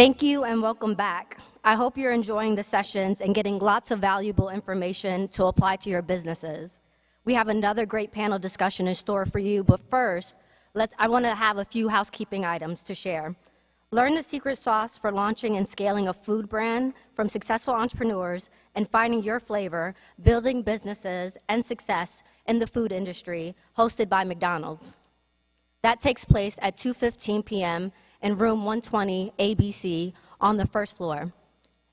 Thank you and welcome back. I hope you're enjoying the sessions and getting lots of valuable information to apply to your businesses. We have another great panel discussion in store for you, but first, I want to have a few housekeeping items to share. Learn the secret sauce for launching and scaling a food brand from successful entrepreneurs and finding your flavor, building businesses and success in the food industry, hosted by McDonald's. That takes place at 2:15 p.m. in room 120 ABC on the first floor.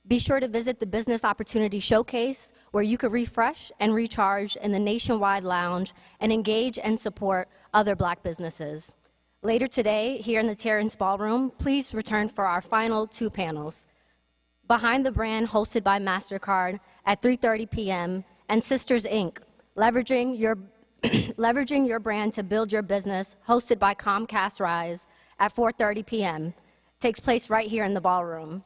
Be sure to visit the Business Opportunity Showcase, where you can refresh and recharge in the nationwide lounge and engage and support other Black businesses. Later today, here in the Terrence Ballroom, please return for our final two panels. Behind the Brand, hosted by MasterCard at 3:30 p.m., and Sisters, Inc., leveraging your brand to build your business, hosted by Comcast Rise at 4:30 p.m., takes place right here in the ballroom.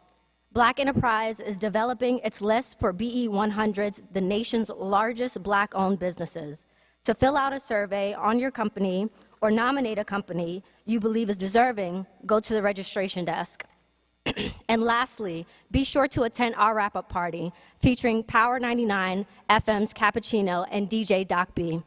Black Enterprise is developing its list for BE 100s, the nation's largest Black-owned businesses. To fill out a survey on your company or nominate a company you believe is deserving, go to the registration desk. And lastly, be sure to attend our wrap-up party featuring Power 99 FM's Cappuccino and DJ Doc B.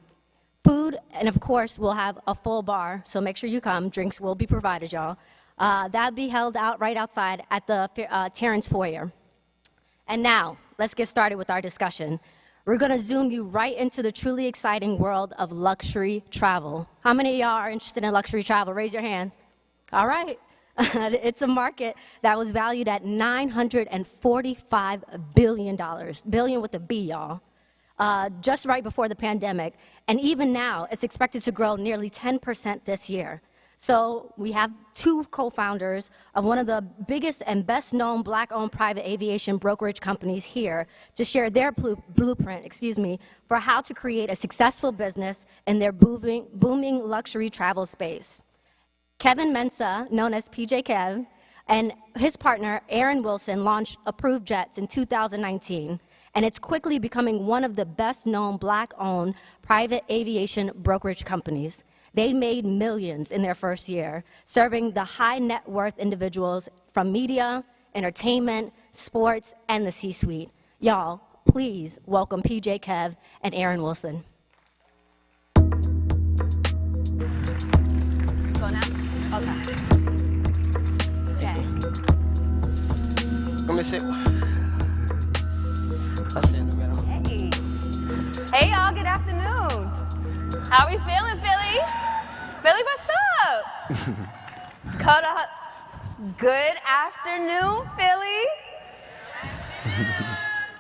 Food, and of course, we'll have a full bar, so make sure you come. Drinks will be provided, y'all. That'll be held out right outside at the Terrence foyer. And now, let's get started with our discussion. We're gonna zoom you right into the truly exciting world of luxury travel. How many of y'all are interested in luxury travel? Raise your hands. All right. It's a market that was valued at $945 billion, billion with a B, y'all, just right before the pandemic. And even now, it's expected to grow nearly 10% this year. So we have two co-founders of one of the biggest and best-known Black-owned private aviation brokerage companies here to share their blueprint, for how to create a successful business in their booming luxury travel space. Kelvin Mensah, known as PJKev, and his partner, Aaron Wilson, launched Approved Jets in 2019, and it's quickly becoming one of the best-known Black-owned private aviation brokerage companies. They made millions in their first year, serving the high-net-worth individuals from media, entertainment, sports, and the C-suite. Y'all, please welcome PJKev and Aaron Wilson. Go now? Okay. Okay. Let me see. I'll sit in the middle. Hey. Hey, y'all, good afternoon. How we feeling, Philly? Philly, what's up? Cut up. Good afternoon, Philly.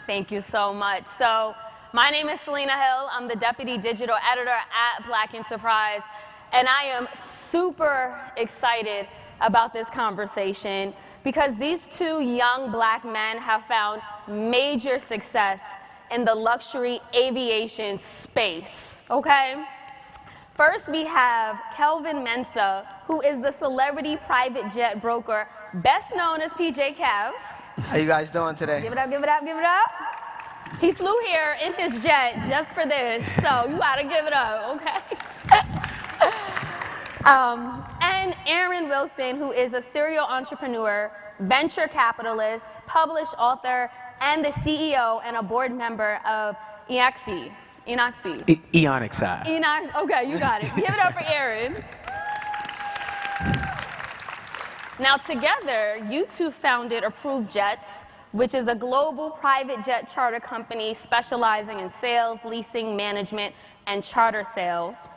Thank you so much. So, my name is Selena Hill. I'm the Deputy Digital Editor at Black Enterprise, and I am super excited about this conversation because these two young Black men have found major success in the luxury aviation space, okay? First, we have Kelvin Mensah, who is the celebrity private jet broker, best known as PJKev. How you guys doing today? Give it up, give it up, give it up. He flew here in his jet just for this, so you gotta give it up, okay? And Aaron Wilson, who is a serial entrepreneur, venture capitalist, published author, and the CEO and a board member of EonXI. EonXI. EonXI. Okay, you got it. Give it up for Aaron. Now together, you two founded Approved Jets, which is a global private jet charter company specializing in sales, leasing, management, and charter sales.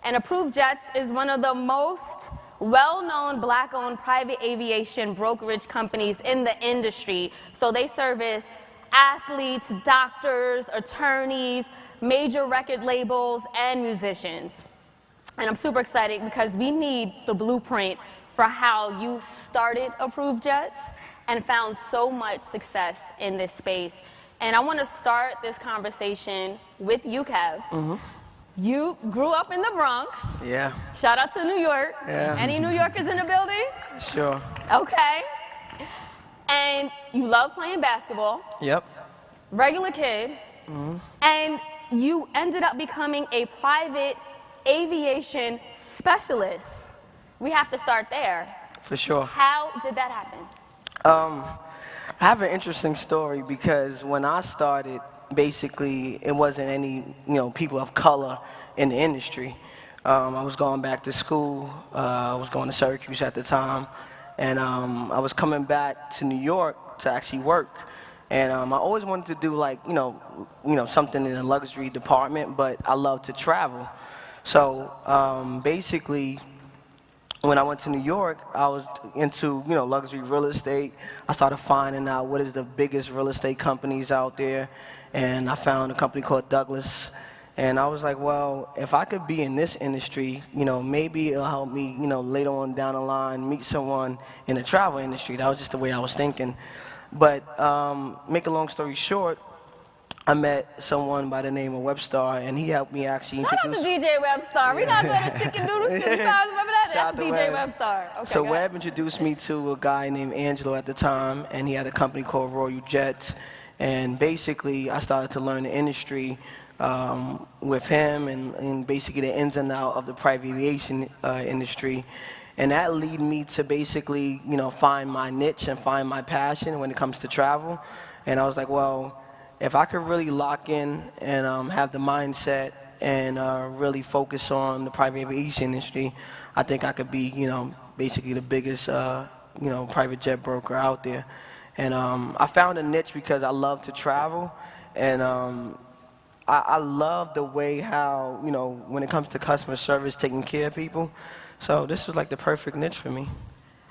And Approved Jets is one of the most well-known Black-owned private aviation brokerage companies in the industry. So they service athletes, doctors, attorneys, major record labels, and musicians. And I'm super excited because we need the blueprint for how you started Approved Jets and found so much success in this space. And I want to start this conversation with you, Kev. Mm-hmm. You grew up in the Bronx. Yeah. Shout out to New York. Yeah. Any New Yorkers in the building? Sure. Okay. And you love playing basketball. Yep. Regular kid. Mm-hmm. And you ended up becoming a private aviation specialist. We have to start there. For sure. How did that happen? I have an interesting story because when I started, basically, it wasn't any, people of color in the industry. I was going back to school. I was going to Syracuse at the time, and I was coming back to New York to actually work. And I always wanted to do like, something in the luxury department, but I love to travel. So basically, when I went to New York, I was into, luxury real estate. I started finding out what is the biggest real estate companies out there, and I found a company called Douglas. And I was like, well, if I could be in this industry, maybe it'll help me, later on down the line, meet someone in the travel industry. That was just the way I was thinking. But make a long story short, I met someone by the name of Webstar, and he helped me actually introduce. Shout out to DJ Webstar. We not going to Chicken Noodle Soup. Remember that? Shout That's DJ Webstar. Okay, so Web introduced me to a guy named Angelo at the time, and he had a company called Royal Jets. And basically, I started to learn the industry with him and basically the ins and outs of the private aviation industry. And that led me to basically, find my niche and find my passion when it comes to travel. And I was like, well, if I could really lock in and have the mindset and really focus on the private aviation industry, I think I could be, basically the biggest, private jet broker out there. And I found a niche because I love to travel, and I love the way how, when it comes to customer service, taking care of people. So this was like the perfect niche for me.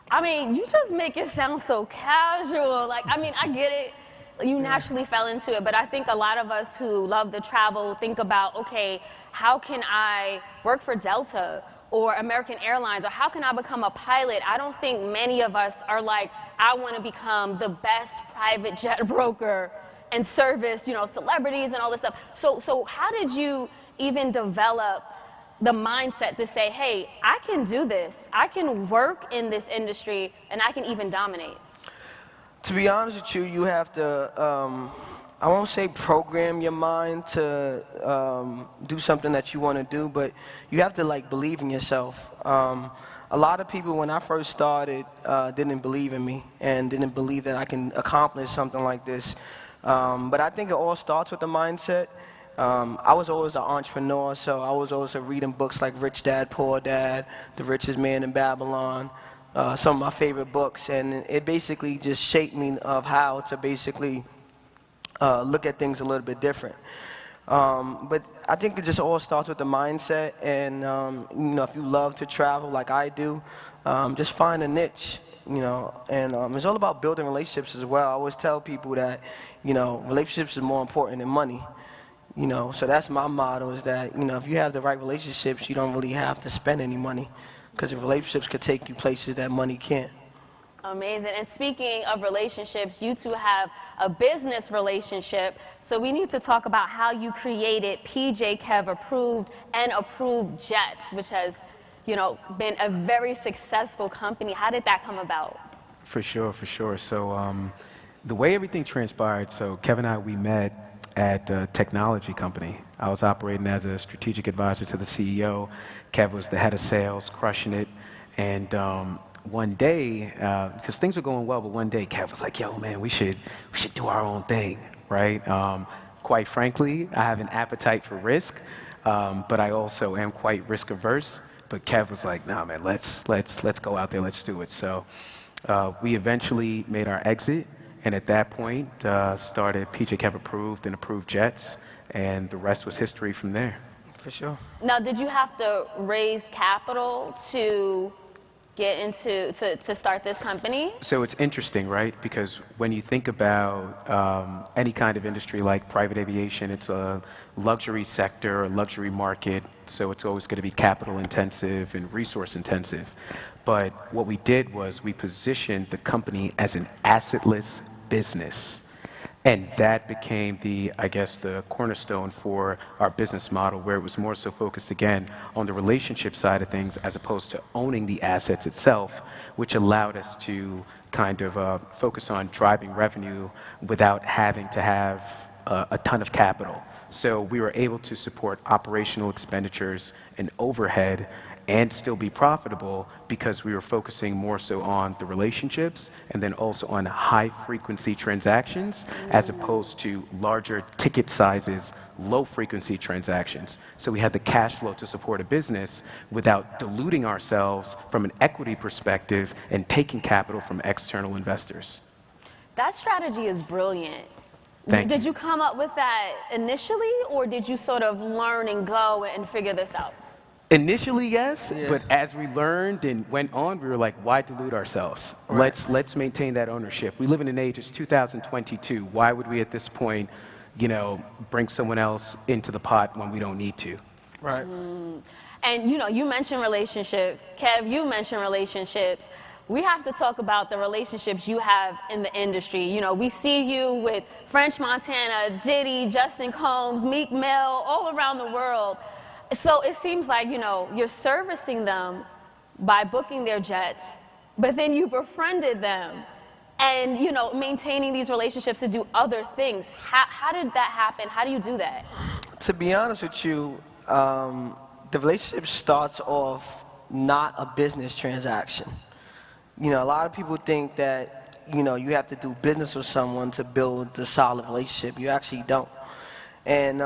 I mean, you just make it sound so casual. Like, I mean, I get it. You naturally fell into it, but I think a lot of us who love to travel think about, okay, how can I work for Delta or American Airlines, or how can I become a pilot? I don't think many of us are like, I want to become the best private jet broker and service, celebrities and all this stuff. So how did you even develop the mindset to say, hey, I can do this, I can work in this industry, and I can even dominate? To be honest with you, you have to, I won't say program your mind to do something that you want to do, but you have to believe in yourself. A lot of people, when I first started, didn't believe in me and didn't believe that I can accomplish something like this. But I think it all starts with the mindset. I was always an entrepreneur, so I was always reading books like Rich Dad, Poor Dad, The Richest Man in Babylon. Some of my favorite books, and it basically just shaped me of how to basically look at things a little bit different. But I think it just all starts with the mindset, and if you love to travel like I do, just find a niche, and it's all about building relationships as well. I always tell people that, relationships is more important than money. So that's my motto, is that, if you have the right relationships, you don't really have to spend any money, because relationships could take you places that money can't. Amazing. And speaking of relationships, you two have a business relationship. So we need to talk about how you created PJKev Approved and Approved Jets, which has, been a very successful company. How did that come about? For sure, for sure. So the way everything transpired, so Kev and I, we met at a technology company. I was operating as a strategic advisor to the CEO. Kev was the head of sales, crushing it. And one day, because things were going well, but one day Kev was like, yo, man, we should do our own thing, right? Quite frankly, I have an appetite for risk, but I also am quite risk averse. But Kev was like, nah, man, let's go out there, let's do it. So we eventually made our exit. And at that point, started PJKev Approved and Approved Jets, and the rest was history from there. For sure. Now, did you have to raise capital to get into, to start this company? So it's interesting, right? Because when you think about any kind of industry like private aviation, it's a luxury sector, a luxury market, so it's always going to be capital intensive and resource intensive. But what we did was we positioned the company as an assetless business. And that became the cornerstone for our business model, where it was more so focused, again, on the relationship side of things as opposed to owning the assets itself, which allowed us to kind of focus on driving revenue without having to have a ton of capital. So we were able to support operational expenditures and overhead and still be profitable because we were focusing more so on the relationships and then also on high frequency transactions as opposed to larger ticket sizes, low frequency transactions. So we had the cash flow to support a business without diluting ourselves from an equity perspective and taking capital from external investors. That strategy is brilliant. Thank Did you. you come up with that initially, or did you sort of learn and go and figure this out? Initially, yes, but as we learned and went on, we were like, why dilute ourselves? Let's maintain that ownership. We live in an age, it's 2022. Why would we at this point, bring someone else into the pot when we don't need to? Right. And you mentioned relationships. Kev, you mentioned relationships. We have to talk about the relationships you have in the industry. We see you with French Montana, Diddy, Justin Combs, Meek Mill, all around the world. So it seems like, you're servicing them by booking their jets, but then you befriended them and, maintaining these relationships to do other things. How did that happen? How do you do that? To be honest with you, the relationship starts off not a business transaction. A lot of people think that, you have to do business with someone to build a solid relationship. You actually don't. And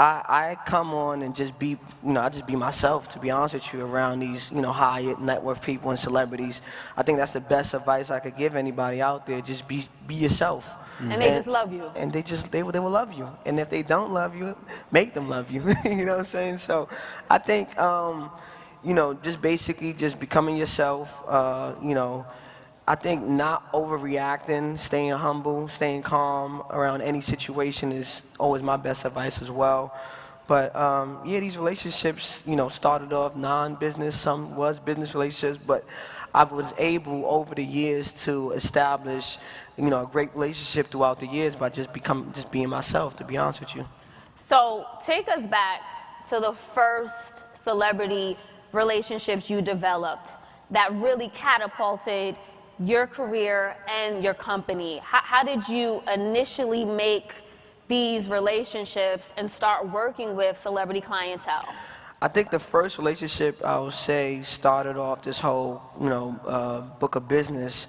I come on and just be, I just be myself, to be honest with you, around these, high net worth people and celebrities. I think that's the best advice I could give anybody out there. Just be yourself. And they just love you. And they will love you. And if they don't love you, make them love you. You know what I'm saying? So I think, just basically just becoming yourself, I think not overreacting, staying humble, staying calm around any situation is always my best advice as well. But these relationships, started off non-business, some was business relationships, but I was able over the years to establish, a great relationship throughout the years by just being myself, to be honest with you. So take us back to the first celebrity relationships you developed that really catapulted your career and your company. How did you initially make these relationships and start working with celebrity clientele? I think the first relationship, I would say, started off this whole, book of business.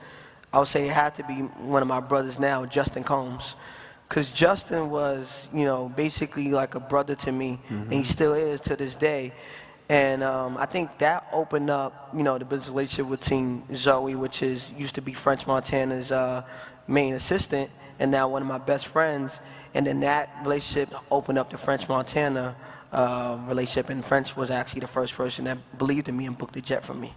I would say it had to be one of my brothers now, Justin Combs. Because Justin was, basically like a brother to me, and he still is to this day. And I think that opened up, the business relationship with Team Zoe, which used to be French Montana's main assistant, and now one of my best friends. And then that relationship opened up the French Montana relationship, and French was actually the first person that believed in me and booked a jet for me.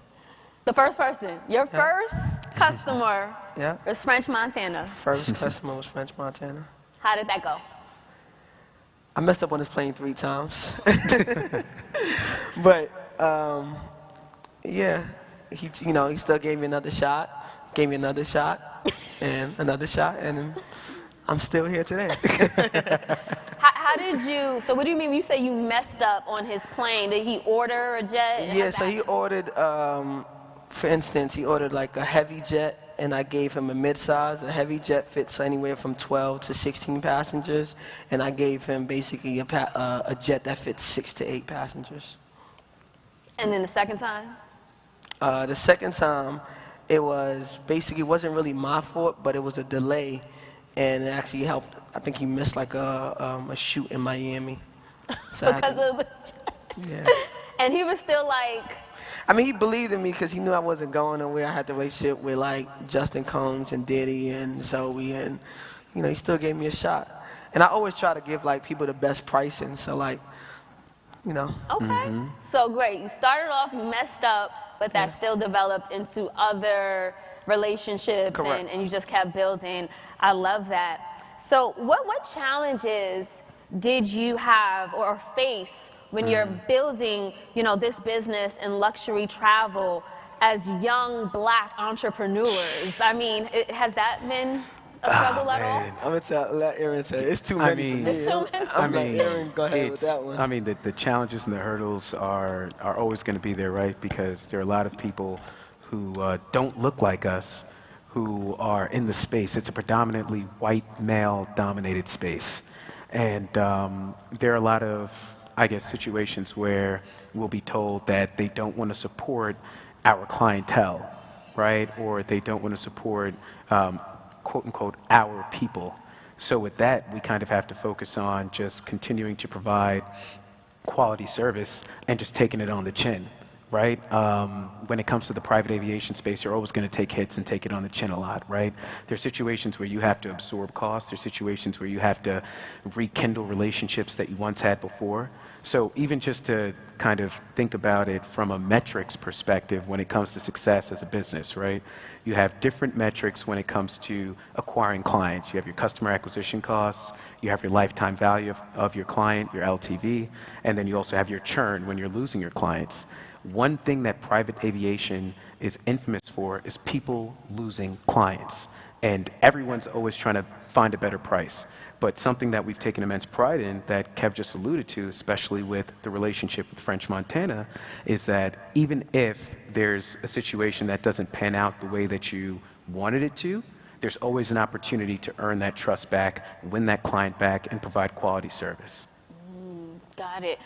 The first person, your first customer was French Montana. First customer was French Montana. How did that go? I messed up on his plane 3 times. But, he still gave me another shot, and another shot, and I'm still here today. How did you, so what do you mean when you say you messed up on his plane? Did he order a jet? Yeah, so he ordered, for instance, he ordered like a heavy jet, and I gave him a mid-size. A heavy jet fits anywhere from 12 to 16 passengers, and I gave him basically a jet that fits 6 to 8 passengers. And then the second time? The second time, it wasn't really my fault, but it was a delay, and it actually helped. I think he missed like a shoot in Miami. So because of the jet. Yeah. And he was still like... I mean, he believed in me because he knew I wasn't going nowhere. I had the relationship with like Justin Combs and Diddy and Zoe, and he still gave me a shot. And I always try to give like people the best pricing, so like, Okay, so great. You started off, you messed up, but that still developed into other relationships, and you just kept building. I love that. So what challenges did you have or face when you're building, this business and luxury travel as young Black entrepreneurs? I mean, has that been a struggle at all? I'm gonna let Aaron say it's too many for me. It's too many. I'm like, Aaron, go ahead with that one. I mean, the challenges and the hurdles are always going to be there, right? Because there are a lot of people who don't look like us who are in the space. It's a predominantly white male-dominated space. And there are a lot of I guess, situations where we'll be told that they don't want to support our clientele, right? Or they don't want to support, quote unquote, our people. So with that, we kind of have to focus on just continuing to provide quality service and just taking it on the chin, right? When it comes to the private aviation space, you're always going to take hits and take it on the chin a lot, right? There's situations where you have to absorb costs. There's situations where you have to rekindle relationships that you once had before. So even just to kind of think about it from a metrics perspective when it comes to success as a business, right? You have different metrics when it comes to acquiring clients. You have your customer acquisition costs, you have your lifetime value of your client, your LTV, and then you also have your churn when you're losing your clients. One thing that private aviation is infamous for is people losing clients. And everyone's always trying to find a better price. But something that we've taken immense pride in that Kev just alluded to, especially with the relationship with French Montana, is that even if there's a situation that doesn't pan out the way that you wanted it to, there's always an opportunity to earn that trust back, win that client back, and provide quality service. Got it.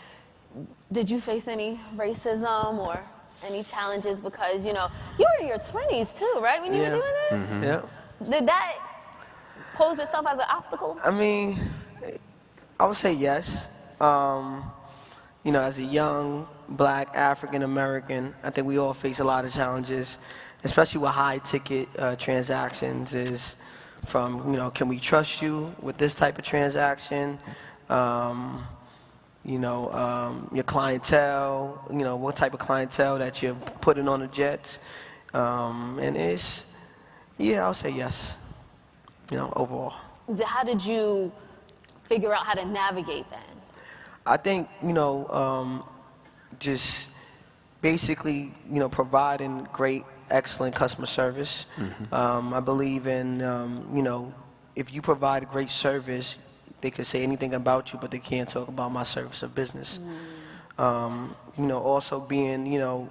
Did you face any racism or any challenges? Because, you know, you were in your 20s too, right, when you were doing this? Mm-hmm. Yeah. Did that pose itself as an obstacle? I mean, I would say yes. You know, as a young black African American, I think we all face a lot of challenges, especially with high ticket transactions. Is from, you know, can we trust you with this type of transaction? You know, your clientele, you know, what type of clientele that you're putting on the jets. And it's, yeah, I'll say yes, you know, overall. How did you figure out how to navigate that? I think, you know, just basically, you know, providing great, excellent customer service. Mm-hmm. I believe in, you know, if you provide great service, they could say anything about you, but they can't talk about my service or business. You know, also being, you know,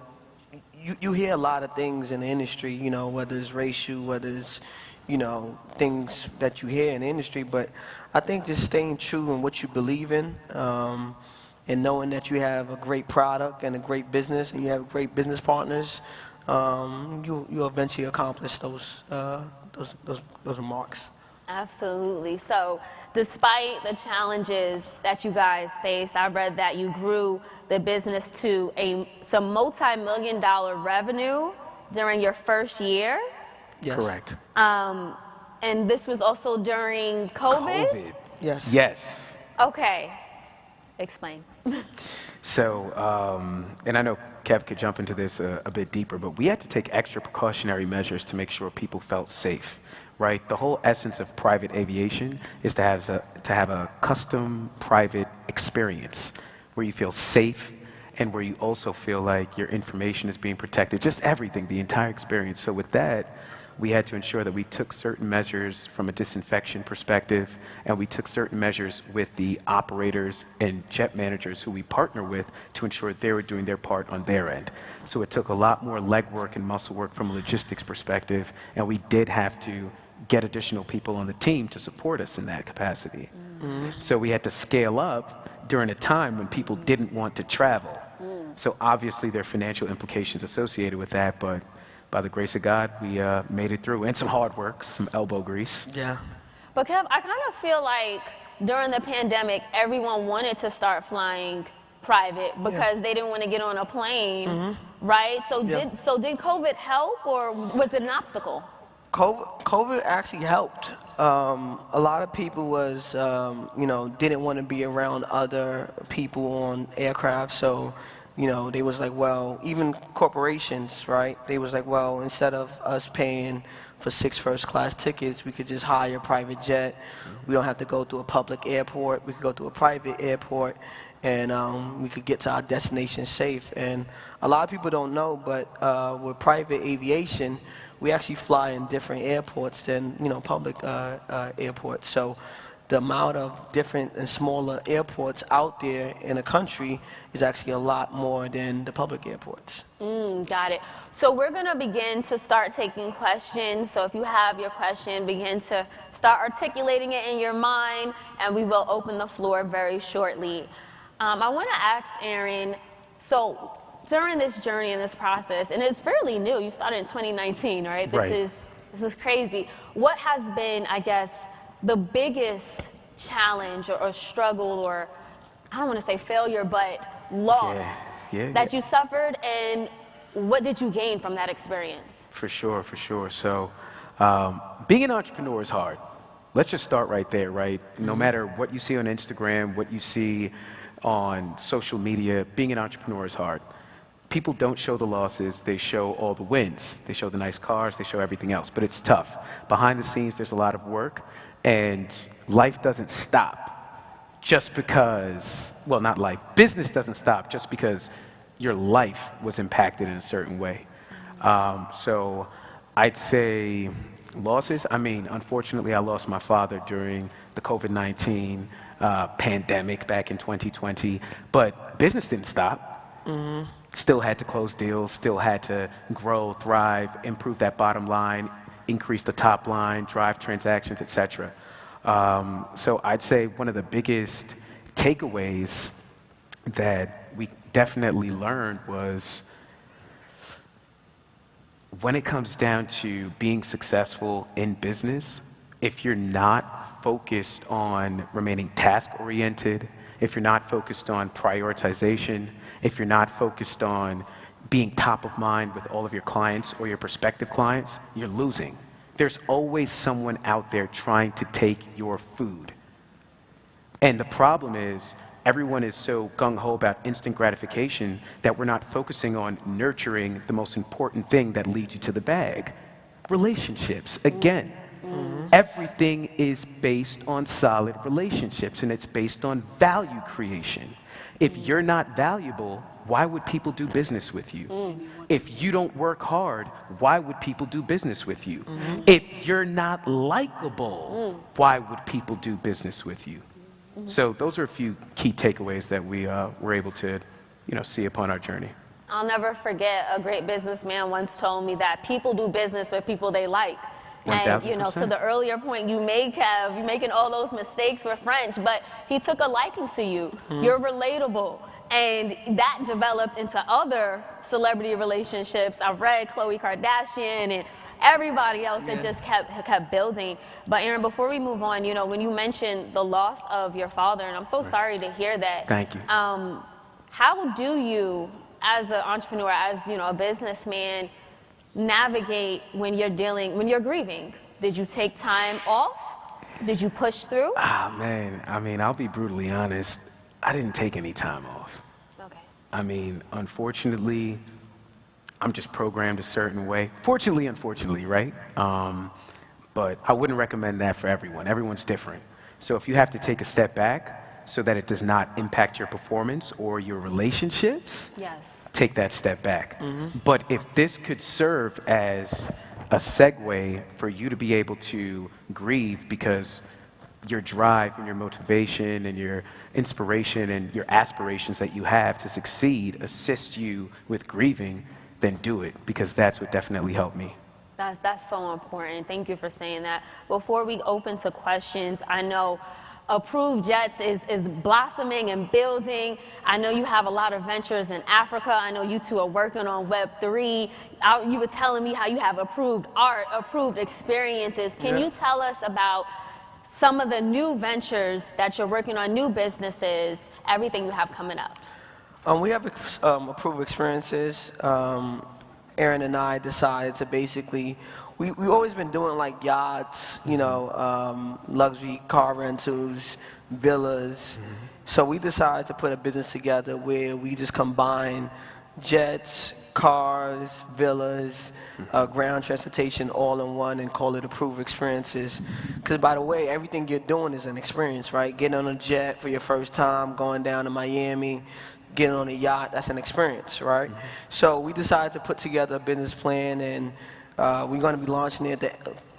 you hear a lot of things in the industry, you know, whether it's racial, whether it's, you know, things that you hear in the industry, but I think just staying true in what you believe in, and knowing that you have a great product and a great business and you have great business partners, you'll eventually accomplish those remarks. Absolutely. So despite the challenges that you guys faced, I read that you grew the business to some multi-million-dollar revenue during your first year. Yes. Correct. And this was also during COVID? Yes. Yes. Okay. Explain. So, and I know Kev could jump into this a bit deeper, but we had to take extra precautionary measures to make sure people felt safe, right? The whole essence of private aviation is to have a custom private experience where you feel safe and where you also feel like your information is being protected, just everything, the entire experience. So with that, we had to ensure that we took certain measures from a disinfection perspective, and we took certain measures with the operators and jet managers who we partner with to ensure they were doing their part on their end. So it took a lot more legwork and muscle work from a logistics perspective, and we did have to get additional people on the team to support us in that capacity. Mm-hmm. So we had to scale up during a time when people didn't want to travel. So obviously there are financial implications associated with that, but by the grace of God, we made it through, and some hard work, some elbow grease. Yeah. But Kev, I kind of feel like during the pandemic, everyone wanted to start flying private because they didn't want to get on a plane, right? So did COVID help, or was it an obstacle? COVID actually helped. A lot of people was, you know, didn't want to be around other people on aircraft, so you know, they was like, well, even corporations, right? They was like, well, instead of us paying for 6 first-class tickets, we could just hire a private jet. We don't have to go through a public airport. We could go to a private airport, and we could get to our destination safe. And a lot of people don't know, but with private aviation, we actually fly in different airports than, you know, public airports. So the amount of different and smaller airports out there in the country is actually a lot more than the public airports. Got it. So we're going to begin to start taking questions. So if you have your question, begin to start articulating it in your mind, and we will open the floor very shortly. I want to ask Aaron, so during this journey and this process, and it's fairly new, you started in 2019, right? This is crazy. What has been, I guess, the biggest challenge or struggle, or I don't want to say failure, but loss that you suffered, and what did you gain from that experience? For sure, for sure. So being an entrepreneur is hard. Let's just start right there, right? No matter what you see on Instagram, what you see on social media, being an entrepreneur is hard. People don't show the losses, they show all the wins. They show the nice cars, they show everything else, but it's tough. Behind the scenes, there's a lot of work, and life doesn't stop just because, well, not life, business doesn't stop just because your life was impacted in a certain way. So I'd say losses, I mean, unfortunately, I lost my father during the COVID-19 pandemic back in 2020, but business didn't stop. Still had to close deals, still had to grow, thrive, improve that bottom line, increase the top line, drive transactions, etc. So I'd say one of the biggest takeaways that we definitely learned was when it comes down to being successful in business, if you're not focused on remaining task-oriented, if you're not focused on prioritization, if you're not focused on being top of mind with all of your clients or your prospective clients, you're losing. There's always someone out there trying to take your food. And the problem is, everyone is so gung-ho about instant gratification that we're not focusing on nurturing the most important thing that leads you to the bag. Relationships, again. Everything is based on solid relationships, and it's based on value creation. If you're not valuable, why would people do business with you? If you don't work hard, why would people do business with you? If you're not likable, why would people do business with you? So those are a few key takeaways that we were able to, see upon our journey. I'll never forget, a great businessman once told me that people do business with people they like. And, 1000%. To the earlier point you make, Kev, you're making all those mistakes with French, but he took a liking to you. You're relatable. And that developed into other celebrity relationships. I've read Khloe Kardashian and everybody else that just kept building. But Aaron, before we move on, when you mentioned the loss of your father, and I'm so sorry to hear that. Thank you. How do you, as an entrepreneur, as a businessman, navigate when you're grieving? Did you take time off? Did you push through? Man, I mean, I'll be brutally honest. I didn't take any time off. Okay. I mean, unfortunately, I'm just programmed a certain way. Fortunately, unfortunately, right? But I wouldn't recommend that for everyone. Everyone's different. So if you have to take a step back so that it does not impact your performance or your relationships, take that step back. But if this could serve as a segue for you to be able to grieve because your drive and your motivation and your inspiration and your aspirations that you have to succeed assist you with grieving, then do it, because that's what definitely helped me. That's so important. Thank you for saying that. Before we open to questions, I know Approved Jets is blossoming and building. I know you have a lot of ventures in Africa. I know you two are working on Web3. You were telling me how you have approved art, approved experiences. Can you tell us about some of the new ventures that you're working on, new businesses, everything you have coming up? We have approved experiences. Aaron and I decided to basically, we've always been doing like yachts, luxury car rentals, villas. So we decided to put a business together where we just combine jets, cars, villas, ground transportation all in one and call it approved experiences. Because by the way, everything you're doing is an experience, right? Getting on a jet for your first time, going down to Miami, getting on a yacht, that's an experience, right? So we decided to put together a business plan, and we're going to be launching it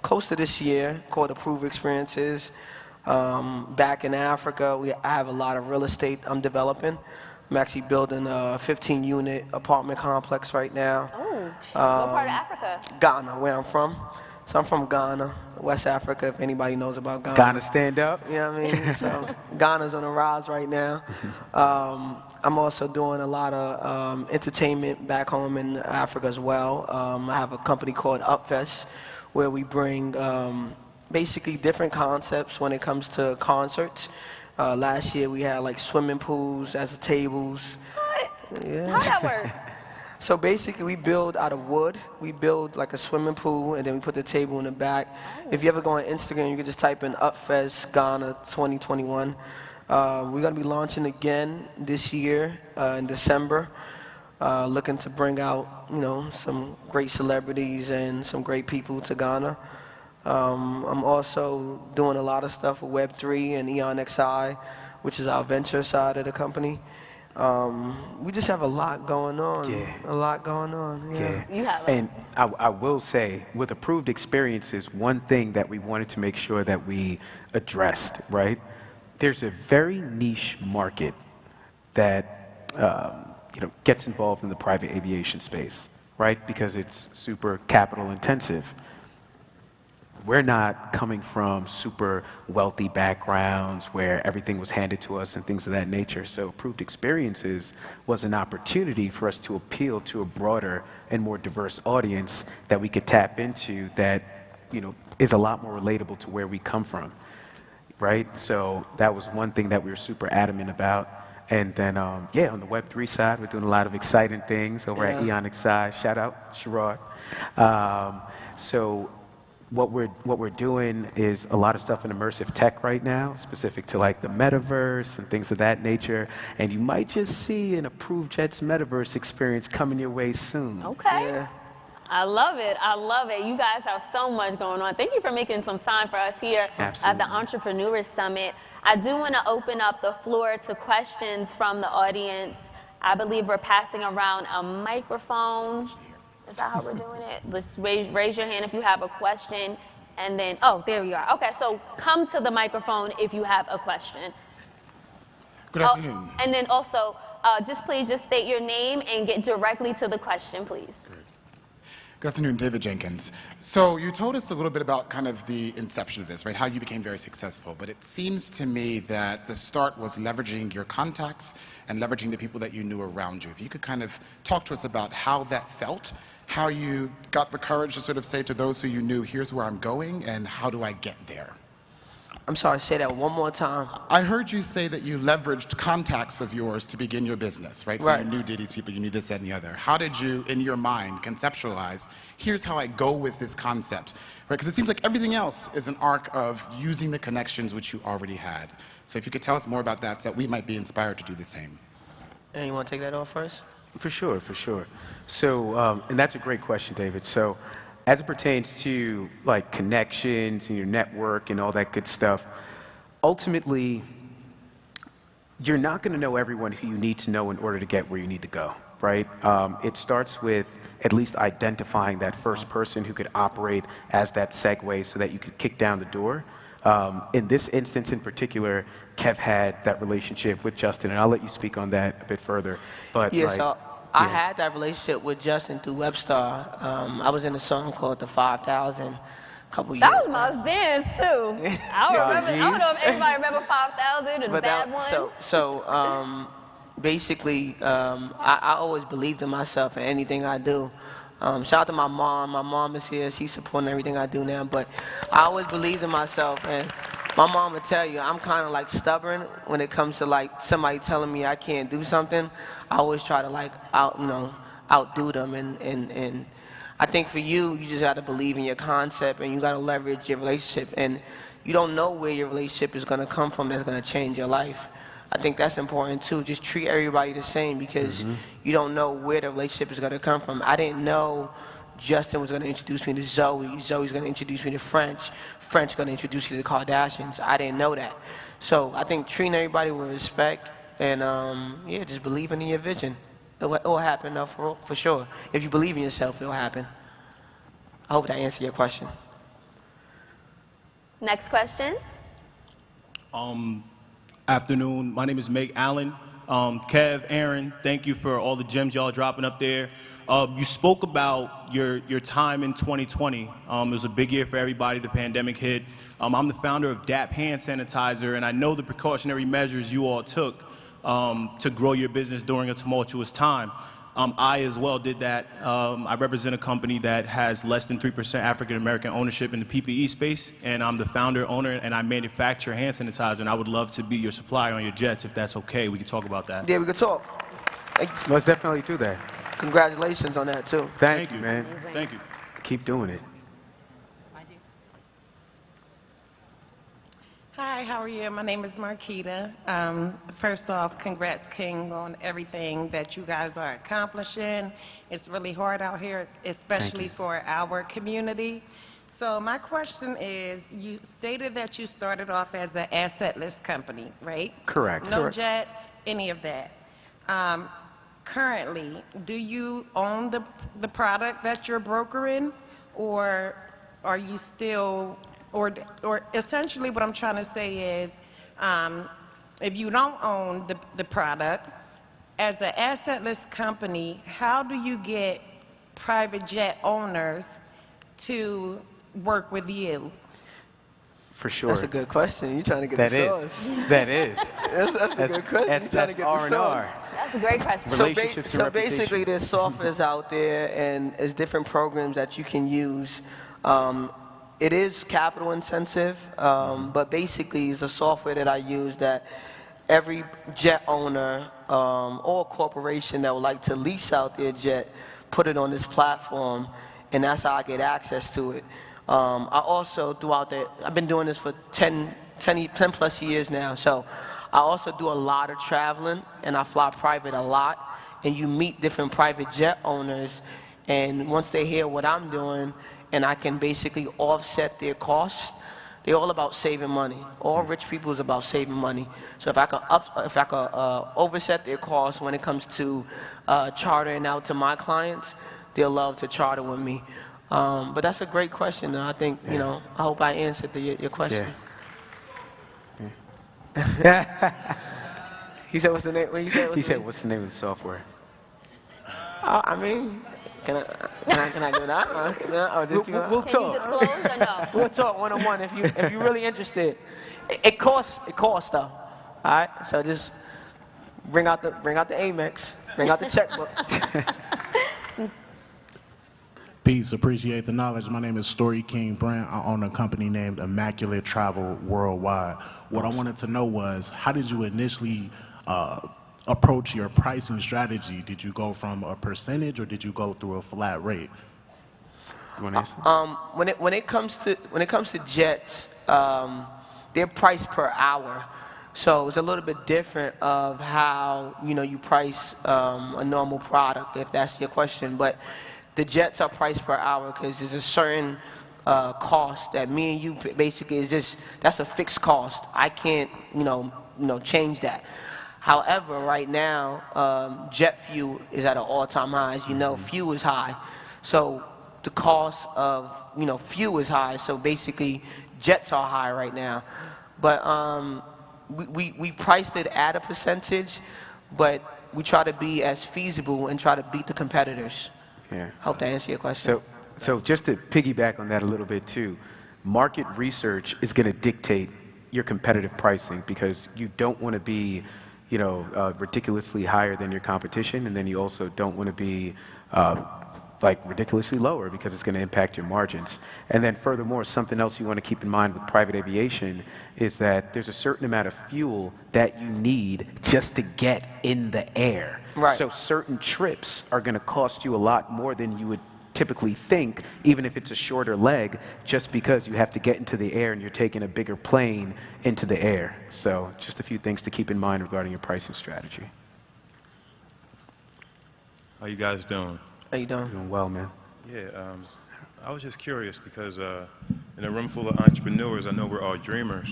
close to this year, called Approved Experiences. Back in Africa, I have a lot of real estate I'm developing. I'm actually building a 15-unit apartment complex right now. Oh, what part of Africa? Ghana, where I'm from. So I'm from Ghana, West Africa, if anybody knows about Ghana. Ghana stand up. You know what I mean? So Ghana's on the rise right now. I'm also doing a lot of entertainment back home in Africa as well. I have a company called Upfest where we bring basically different concepts when it comes to concerts. Last year we had like swimming pools as the tables. What? Yeah. How'd that work? So basically we build out of wood. We build like a swimming pool and then we put the table in the back. If you ever go on Instagram, you can just type in Upfest Ghana 2021. We're going to be launching again this year in December. Looking to bring out, you know, some great celebrities and some great people to Ghana. I'm also doing a lot of stuff with Web3 and EonXI, which is our venture side of the company. We just have a lot going on. Yeah. A lot going on. Yeah. You have And I will say, with approved experiences, one thing that we wanted to make sure that we addressed, right? There's a very niche market that you know, gets involved in the private aviation space, right? Because it's super capital intensive. We're not coming from super wealthy backgrounds where everything was handed to us and things of that nature. So approved experiences was an opportunity for us to appeal to a broader and more diverse audience that we could tap into that, you know, is a lot more relatable to where we come from, right? So that was one thing that we were super adamant about. And then, yeah, on the Web3 side, we're doing a lot of exciting things over at EonXI. Shout out, Sherrod. So what we're doing is a lot of stuff in immersive tech right now, specific to like the metaverse and things of that nature. And you might just see an Approved Jets metaverse experience coming your way soon. Okay. Yeah. I love it. I love it. You guys have so much going on. Thank you for making some time for us here at the Entrepreneurs Summit. I do want to open up the floor to questions from the audience. I believe we're passing around a microphone. Is that how we're doing it? Let's raise your hand if you have a question. And then, oh, there you are. Okay, so come to the microphone if you have a question. Good afternoon. And then also, please state your name and get directly to the question, please. Good afternoon, David Jenkins. So you told us a little bit about kind of the inception of this, right? How you became very successful. But it seems to me that the start was leveraging your contacts and leveraging the people that you knew around you. If you could kind of talk to us about how that felt, how you got the courage to sort of say to those who you knew, here's where I'm going and how do I get there? I'm sorry, say that one more time. I heard you say that you leveraged contacts of yours to begin your business, right? So Right. you knew Diddy's people, you knew this, that, and the other. How did you, in your mind, conceptualize, here's how I go with this concept, right? Because it seems like everything else is an arc of using the connections which you already had. So if you could tell us more about that, so that we might be inspired to do the same. And you want to take that off first? For sure, for sure. So, and that's a great question, David. So, as it pertains to like connections and your network and all that good stuff, ultimately, you're not going to know everyone who you need to know in order to get where you need to go, right? It starts with at least identifying that first person who could operate as that segue so that you could kick down the door. In this instance in particular, Kev had that relationship with Justin, and I'll let you speak on that a bit further. But Yeah, like, so I had that relationship with Justin through Webstar. I was in a song called The 5000 a couple years That was back. my dance too. I don't know if everybody remember 5,000 and But Bad One. Basically, I always believed in myself and anything I do. Shout out to my mom. My mom is here. She's supporting everything I do now. But I always believed in myself. And my mom would tell you, I'm kind of like stubborn when it comes to like somebody telling me I can't do something. I always try to like outdo them. And I think for you, you just got to believe in your concept and you got to leverage your relationship. And you don't know where your relationship is going to come from that's going to change your life. I think that's important too. Just treat everybody the same because you don't know where the relationship is going to come from. I didn't know Justin was going to introduce me to Zoe. Zoe's going to introduce me to French. French going to introduce you to the Kardashians. I didn't know that. So I think treating everybody with respect and yeah, just believing in your vision. It will happen for sure. If you believe in yourself, it will happen. I hope that answered your question. Next question. Afternoon. My name is Meg Allen. Kev, Aaron, thank you for all the gems y'all dropping up there. You spoke about your time in 2020. It was a big year for everybody. The pandemic hit. I'm the founder of DAP Hand Sanitizer, and I know the precautionary measures you all took to grow your business during a tumultuous time. I as well did that. I represent a company that has less than 3% African American ownership in the PPE space, and I'm the founder, owner, and I manufacture hand sanitizer, and I would love to be your supplier on your jets if that's okay. We can talk about that. Yeah, we could talk. Let's definitely do that. Congratulations on that, too. Thank you, man. Thank you. Keep doing it. Hi, how are you? My name is Marquita. First off, congrats, King, on everything that you guys are accomplishing. It's really hard out here, especially for our community. So my question is, you stated that you started off as an assetless company, right? Correct. No Correct. jets, any of that. Currently, do you own the product that you're brokering, or are you still, or essentially what I'm trying to say is, if you don't own the product, as an assetless company, how do you get private jet owners to work with you? For sure. That's a good question. You're trying to get That the is. sauce. That is. That's a good question. You're trying to get the R&R. sauce. That's a great question. Relationships and So reputation. basically, there's softwares out there, and there's different programs that you can use. It is capital intensive, but basically, it's a software that I use that every jet owner or corporation that would like to lease out their jet, put it on this platform, and that's how I get access to it. I also, I've been doing this for 10 plus years now, so I also do a lot of traveling, and I fly private a lot, and you meet different private jet owners, and once they hear what I'm doing, and I can basically offset their costs, they're all about saving money. All rich people is about saving money. So if I can overset their costs when it comes to chartering out to my clients, they'll love to charter with me. But that's a great question. I think, you know, I hope I answered your question. Yeah. He said, what's the name? He said, what's the name of the software? I mean, can I do that? We'll Can you talk. disclose or no? We'll talk one-on-one if you're really interested. It costs though. All right. So just bring out the Amex, bring out the checkbook. Peace, appreciate the knowledge. My name is Story King Brent. I own a company named Immaculate Travel Worldwide. What I wanted to know was, how did you initially approach your pricing strategy? Did you go from a percentage, or did you go through a flat rate? You want to answer? When it comes to jets, they're priced per hour. So it's a little bit different of how you price a normal product, if that's your question. But the jets are priced per hour because there's a certain cost that me and you basically that's a fixed cost. I can't change that. However, right now, jet fuel is at an all-time high. As you know, fuel is high. So the cost of fuel is high. So basically, jets are high right now. But we priced it at a percentage, but we try to be as feasible and try to beat the competitors. Yeah. Hope that answers your question. So just to piggyback on that a little bit too, market research is going to dictate your competitive pricing, because you don't want to be, ridiculously higher than your competition, and then you also don't want to be like ridiculously lower, because it's going to impact your margins. And then furthermore, something else you want to keep in mind with private aviation is that there's a certain amount of fuel that you need just to get in the air. Right. So certain trips are going to cost you a lot more than you would typically think, even if it's a shorter leg, just because you have to get into the air and you're taking a bigger plane into the air. So just a few things to keep in mind regarding your pricing strategy. How you guys doing? How you doing? Doing well, man. Yeah, I was just curious because in a room full of entrepreneurs, I know we're all dreamers.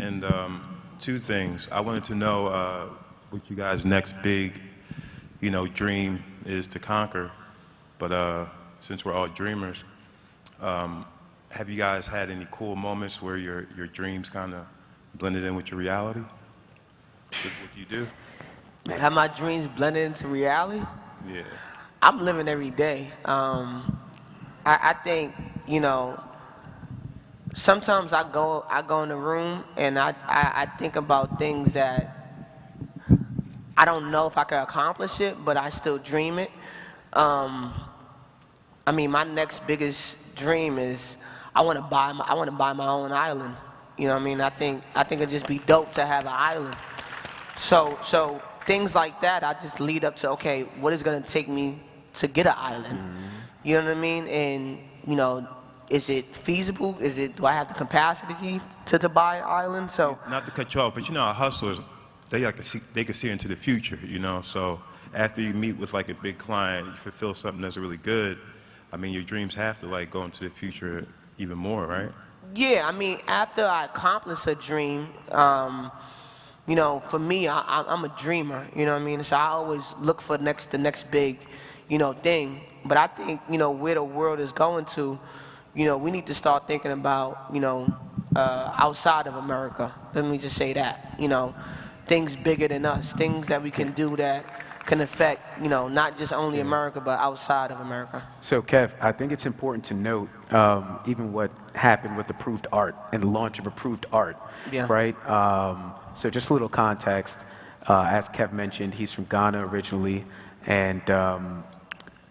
And two things. I wanted to know what you guys' next big, dream is to conquer. But since we're all dreamers, have you guys had any cool moments where your dreams kind of blended in with your reality? What do you do? Have my dreams blended into reality? Yeah. I'm living every day. I think, you know, sometimes I go in the room and I think about things that I don't know if I can accomplish it, but I still dream it. I mean, my next biggest dream is I want to buy my own island. You know what I mean? I think it'd just be dope to have an island. So things like that, I just lead up to, okay, what is gonna take me to get an island? You know what I mean? And you know, is it feasible? Do I have the capacity to buy an island? So Not to cut you off, but you know, our hustlers, they can see into the future, you know. So after you meet with like a big client, you fulfill something that's really good. I mean, your dreams have to like go into the future even more, right? yeah, I mean, after I accomplish a dream, you know, for me, I'm a dreamer. You know what I mean? So I always look for the next big, you know, thing. But I think, you know, where the world is going to, you know, we need to start thinking about, you know, outside of America. Let me just say that, you know, things bigger than us, things that we can do that can affect, you know, not just only America, but outside of America. So, Kev, I think it's important to note even what happened with approved art and the launch of approved art, Yeah. right? So just a little context. As Kev mentioned, he's from Ghana originally, and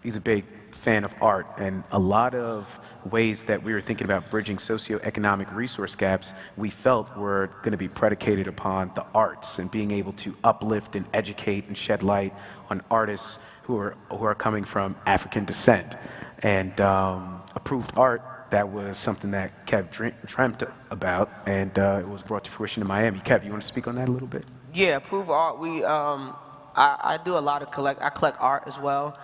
he's a big fan of art, and a lot of ways that we were thinking about bridging socioeconomic resource gaps we felt were going to be predicated upon the arts and being able to uplift and educate and shed light on artists who are coming from African descent. And approved art, that was something that Kev dreamt about, and it was brought to fruition in Miami. Kev, you want to speak on that a little bit? Yeah, approved art. I do a lot of I collect art as well,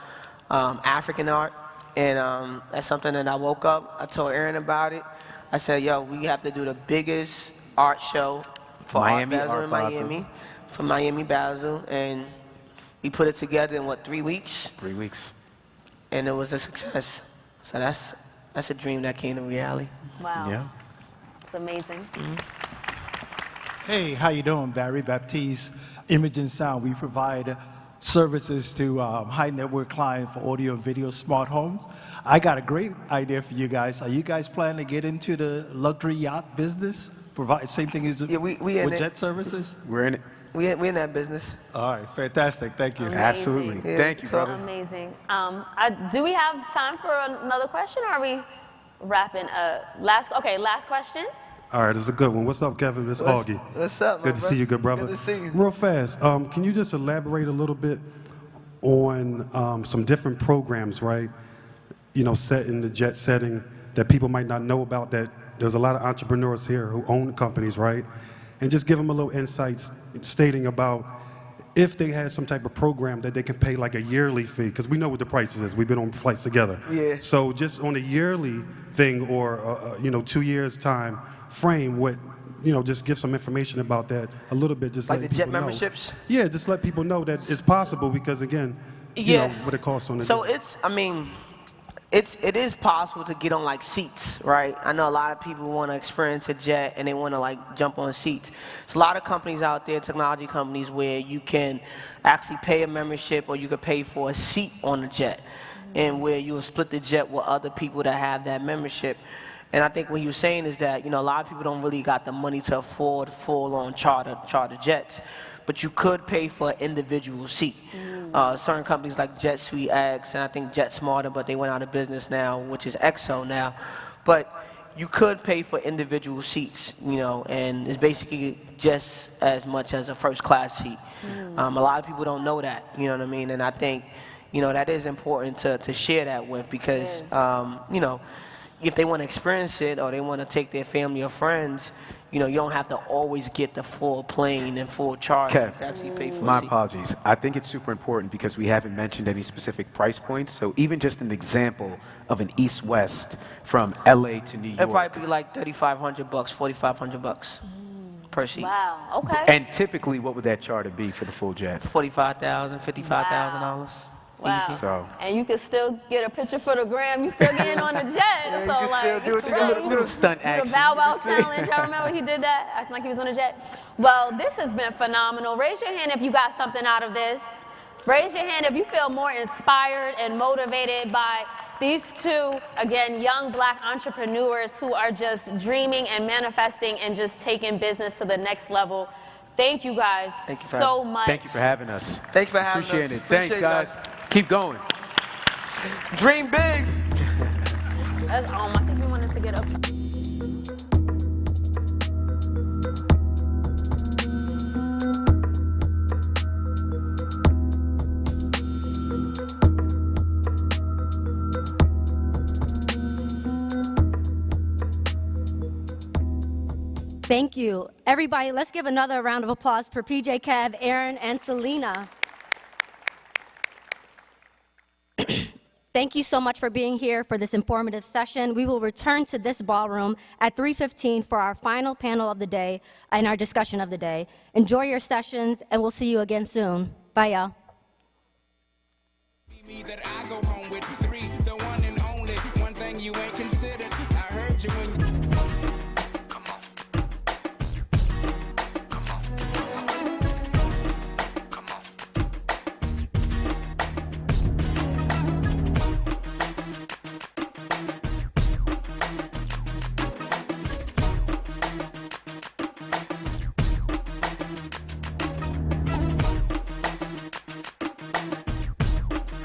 African art, and that's something that I woke up. I told Aaron about it. I said, "Yo, we have to do the biggest art show for Miami Art Basel Art in Basel. Miami, for Miami Basel, and we put it together in 3 weeks, 3 weeks. and it was a success. So that's a dream that came to reality. Wow. Yeah. It's amazing. Hey, how you doing? Barry Baptiste, Image and Sound. We provide services to high net worth clients for audio and video smart homes. I got a great idea for you guys. Are you guys planning to get into the luxury yacht business? Provide same thing as Yeah, we in with it. jet services? We're in it. We in that business. All right, fantastic. Thank you. Amazing. Absolutely. Yeah, Thank you, so- brother. Amazing. Do we have time for another question, or are we wrapping up? Last question. All right, this is a good one. What's up, Kevin? It's Augie. What's up, my Good to see you, good brother. Good to see you. Real fast, can you just elaborate a little bit on some different programs, right? You know, set in the jet setting that people might not know about, that there's a lot of entrepreneurs here who own companies, right? And just give them a little insights stating about if they had some type of program that they can pay like a yearly fee, because we know what the prices is. We've been on flights together. Yeah. So just on a yearly thing or, 2 years time frame, what, just give some information about that a little bit. Just Like let the jet people know. memberships? Yeah, just let people know that it's possible because again, Yeah. what it costs on the So jet. it is possible to get on like seats, right? I know a lot of people want to experience a jet and they want to like jump on seats. There's a lot of companies out there, technology companies, where you can actually pay a membership or you could pay for a seat on the jet, and where you will split the jet with other people that have that membership. And I think what you're saying is that, a lot of people don't really got the money to afford full-on charter jets, but you could pay for an individual seat. Certain companies like Jet Suite X, and I think Jet Smarter, but they went out of business now, which is XO now. But you could pay for individual seats, and it's basically just as much as a first-class seat. A lot of people don't know that, you know what I mean? And I think, that is important to share that with, because, if they want to experience it or they want to take their family or friends, you don't have to always get the full plane and full charge Kev, to actually pay for my a seat. apologies. I think it's super important because we haven't mentioned any specific price points. So even just an example of an east-west from LA to New It'd York. probably be like $3,500, $4,500 per seat. Wow. Okay. And typically, what would that charter be for the full jet? $45,000, $55,000. Wow. Easy. So And you can still get a picture for the gram. You still getting on the jet. Yeah, you so can like, still do what it's you gotta really- do. little stunt The action. Bow Wow challenge. I remember he did that, acting like he was on a jet. Well, this has been phenomenal. Raise your hand if you got something out of this. Raise your hand if you feel more inspired and motivated by these two, again, young black entrepreneurs who are just dreaming and manifesting and just taking business to the next level. Thank you guys so much. Thank you for having us. Thanks for having Appreciate us. it. Appreciate Thanks, guys. Keep going. Dream big. That's, I think you wanted to get up. Thank you. Everybody, let's give another round of applause for PJKev, Aaron, and Selena. Thank you so much for being here for this informative session. We will return to this ballroom at 3:15 for our final panel of the day and our discussion of the day. Enjoy your sessions, and we'll see you again soon. Bye, y'all.